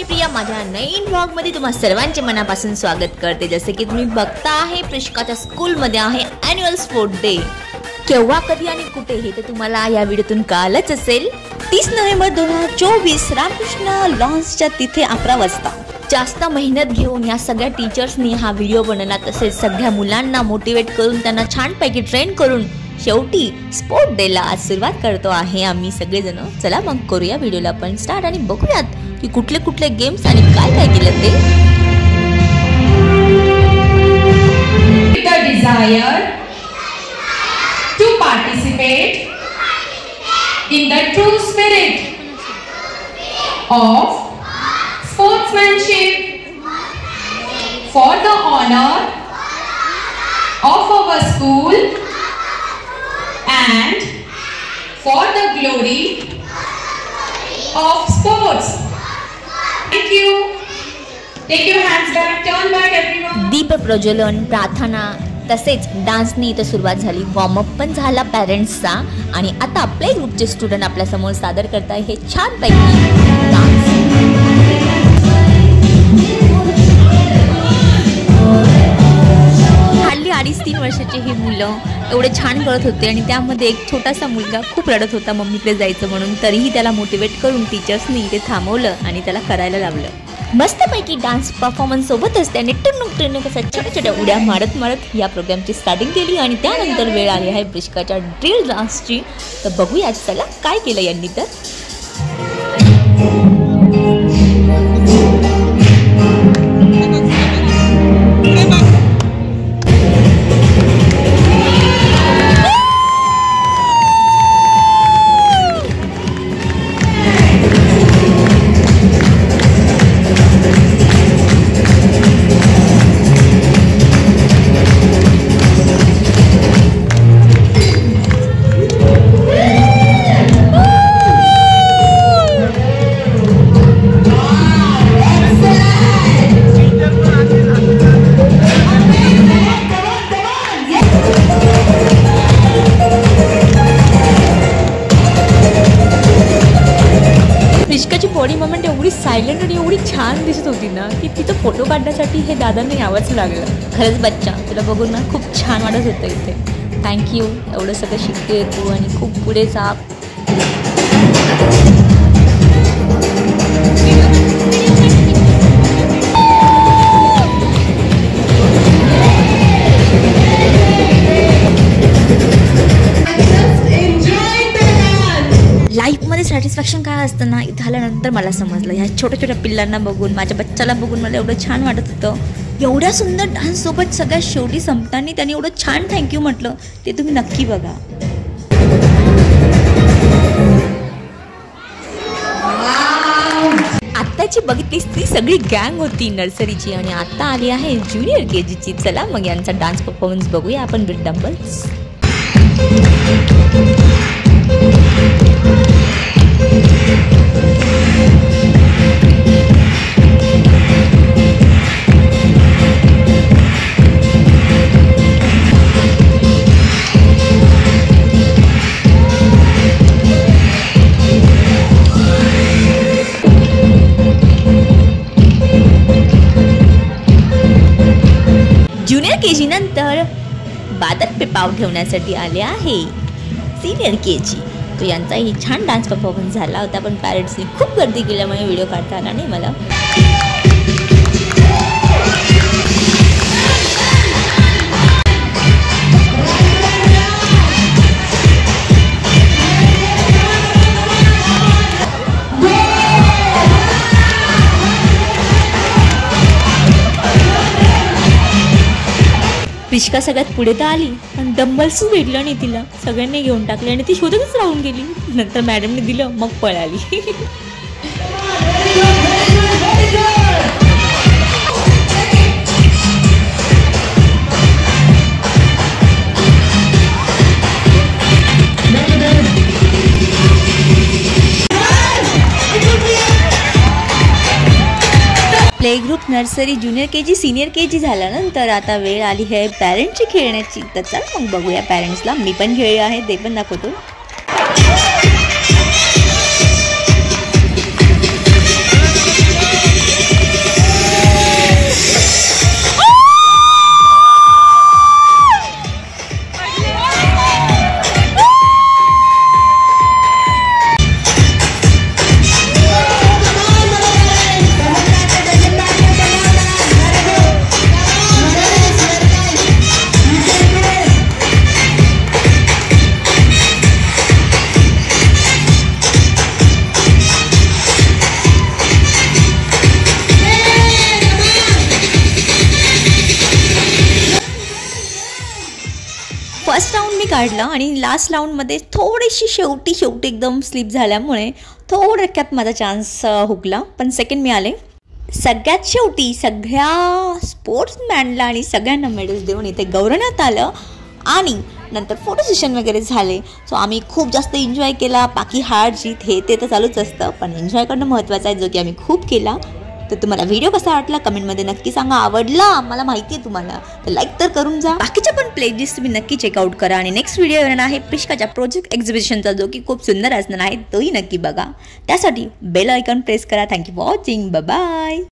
मी प्रिया माझ्या नवीन व्लॉग मध्ये तुम्हा सर्वांचे मनापासून स्वागत करते। जसे की तुम्ही बघता आहे प्रिशकाच्या स्कूल मध्ये आहे ॲन्युअल स्पोर्ट डे। केव्हा कधी आणि कुठे हे तर तुम्हाला या व्हिडिओतून कळलंच असेल। 30 नोव्हेंबर 2024 रामकृष्ण लॉन्सच्या तिथे 11 वाजता जास्त मेहनत घेऊन या सगळ्या टीचर्सनी हा व्हिडिओ बनवला। तसेच सगळ्या मुलांना मोटिवेट करून त्यांना छानपैकी ट्रेन करून शेवटी स्पोर्ट डेला आज सुरुवात करतो आहे आम्ही सगळेजण। चला मग करूया व्हिडिओला पण स्टार्ट आणि बघूयात की कुठले कुठले गेम्स आणि काय काय केलं ते। The desire to participate in the true spirit of sportsmanship for the honor of our school and for the glory of sports. Thank you. Take your hands back, turn back everyone. दीप प्रज्वलन, प्रार्थना तसेच डान्सनी इथं सुरुवात झाली। Warm up पण झाला पॅरेंट्सचा आणि आता प्ले ग्रुपचे स्टुडंट आपल्या समोर सादर करताय हे छानपैकी डान्स। हल्ली 2.5-3 वर्षाचे हे मुलं एवढे छान करत होते आणि त्यामध्ये एक छोटासा मुलगा खूप रडत होता मम्मीकडे जायचं म्हणून। तरीही त्याला मोटिवेट करून टीचर्सनी ते थांबवलं आणि त्याला करायला लावलं। मस्तपैकी डान्स परफॉर्मन्स सोबतच त्याने टुनुक अशा छोट्या छोट्या उड्या मारत मारत या प्रोग्रामची स्टार्टिंग केली आणि त्यानंतर वेळ आली आहे प्रिशकाच्या ड्रिल डान्सची। तर बघूया चला काय केलं यांनी तर। प्रिशकाची बॉडी मोमेंट एवढी सायलेंट आणि एवढी छान दिसत होती ना की तिथं फोटो काढण्यासाठी हे दादांनी यावंच लागलं। खरंच बच्चा तुला बघून ना खूप छान वाटत होतं इथे। थँक्यू, एवढं सगळं शिकते तू आणि खूप पुढे जा। लाईफमध्ये सॅटिस्फॅक्शन काय असतं ना इथं आल्यानंतर मला समजलं। ह्या छोट्या छोट्या पिल्लांना बघून माझ्या बच्चाला बघून मला एवढं छान वाटत होतं। एवढ्या सुंदर डान्ससोबत सगळ्यात शेवटी संपताना त्यांनी एवढं छान थँक्यू म्हटलं ते तुम्ही नक्की बघा। आत्ताची बघितलीस ती सगळी गँग होती नर्सरीची आणि आता आली आहे ज्युनियर KGची। चला मग यांचा डान्स परफॉर्मन्स बघूया आपण विथ डंबल्स। ज्युनियर KG नंतर बादल पे पाव ठेवण्यासाठी आले आहे सिनियर KG। तो यांचाही छान डान्स परफॉर्मन्स झाला होता पण पॅरेंट्सनी खूप गर्दी केल्यामुळे व्हिडिओ काढता आला नाही मला। प्रिशका सगळ्यात पुढे तर आली पण डंबल्स भेटलं नाही तिला। सगळ्यांनी घेऊन टाकले आणि ती शोधतच राहून गेली। नंतर मॅडमने दिलं मग पळाली। Play group nursery junior KG senior KG झाल्यानंतर आता वेळ आली आहे पॅरेंट्सची खेळण्याची। तर चल मग बघूया पॅरेंट्सला। मी पण खेळले आहे ते पण दाखवतो। मी काढलं आणि लास्ट राऊंडमध्ये थोडीशी शेवटी एकदम स्लिप झाल्यामुळे थोडक्यात माझा चान्स हुकला, पण सेकंड मी आले. सगळ्यात शेवटी सगळ्या स्पोर्ट्समॅनला आणि सगळ्यांना मेडल्स देऊन इथे गौरवण्यात आलं आणि नंतर फोटो सेशन वगैरे झाले. सो आम्ही खूप जास्त एन्जॉय केला. बाकी हार जीत हे ते तर चालूच असतं, पण एन्जॉय करणं महत्त्वाचं आहे, जो की आम्ही खूप केला. तर तुम्हाला व्हिडिओ कसा वाटला कमेंटमध्ये नक्की सांगा. आवडला मला माहिती आहे तुम्हाला, तर लाईक तर करून जा. बाकीच्या पण प्लेलिस्ट तुम्ही नक्की चेकआउट करा. आणि नेक्स्ट व्हिडिओ येणार आहे प्रिष्काच्या प्रोजेक्ट एक्झिबिशनचा, जो की खूप सुंदर असणार आहे, तोही नक्की बघा. त्यासाठी बेल आयकॉन प्रेस करा. Thank you for watching. बाय.